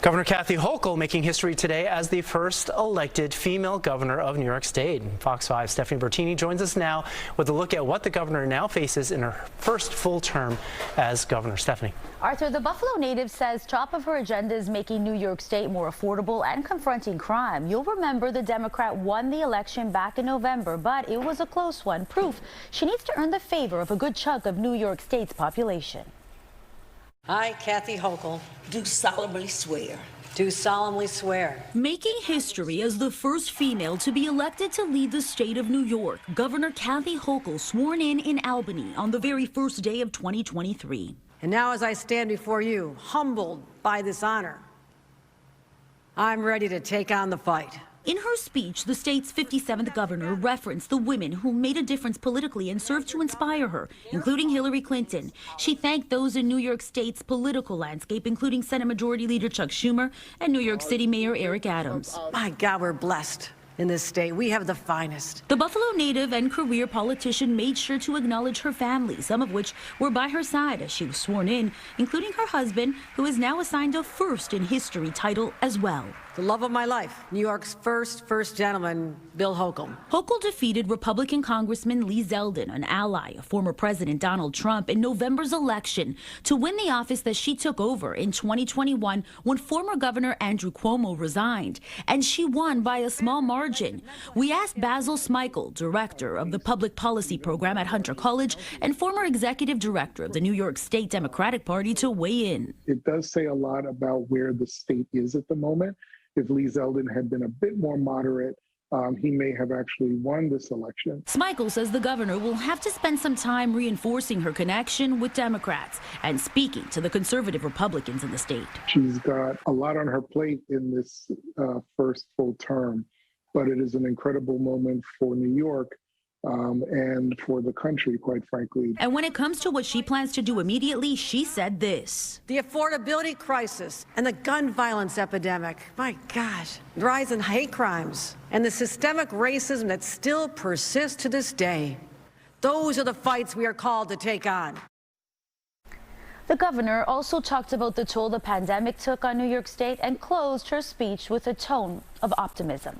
Governor Kathy Hochul making history today as the first elected female governor of New York State. Fox 5's Stephanie Bertini joins us now with a look at what the governor now faces in her first full term as governor. Stephanie. Arthur, the Buffalo native says top of her agenda is making New York State more affordable and confronting crime. You'll remember the Democrat won the election back in November, but it was a close one. Proof she needs to earn the favor of a good chunk of New York State's population. I, Kathy Hochul, do solemnly swear. Do solemnly swear. Making history as the first female to be elected to lead the state of New York, Governor Kathy Hochul sworn in Albany on the very first day of 2023. And now as I stand before you, humbled by this honor, I'm ready to take on the fight. In her speech, the state's 57th governor referenced the women who made a difference politically and served to inspire her, including Hillary Clinton. She thanked those in New York State's political landscape, including Senate Majority Leader Chuck Schumer and New York City Mayor Eric Adams. My God, we're blessed in this state. We have the finest. The Buffalo native and career politician made sure to acknowledge her family, some of which were by her side as she was sworn in, including her husband, who is now assigned a first in history title as well. The love of my life, New York's first gentleman, Bill Hochul. Hochul defeated Republican Congressman Lee Zeldin, an ally of former President Donald Trump, in November's election to win the office that she took over in 2021 when former Governor Andrew Cuomo resigned. And she won by a small margin. We asked Basil Smikle, director of the Public Policy Program at Hunter College and former executive director of the New York State Democratic Party, to weigh in. It does say a lot about where the state is at the moment. If Lee Zeldin had been a bit more moderate, he may have actually won this election. Smikle says the governor will have to spend some time reinforcing her connection with Democrats and speaking to the conservative Republicans in the state. She's got a lot on her plate in this first full term, but it is an incredible moment for New York and for the country, quite frankly. And when it comes to what she plans to do immediately, she said this. The affordability crisis and the gun violence epidemic, my gosh, the rise in hate crimes and the systemic racism that still persists to this day. Those are the fights we are called to take on. The governor also talked about the toll the pandemic took on New York State and closed her speech with a tone of optimism.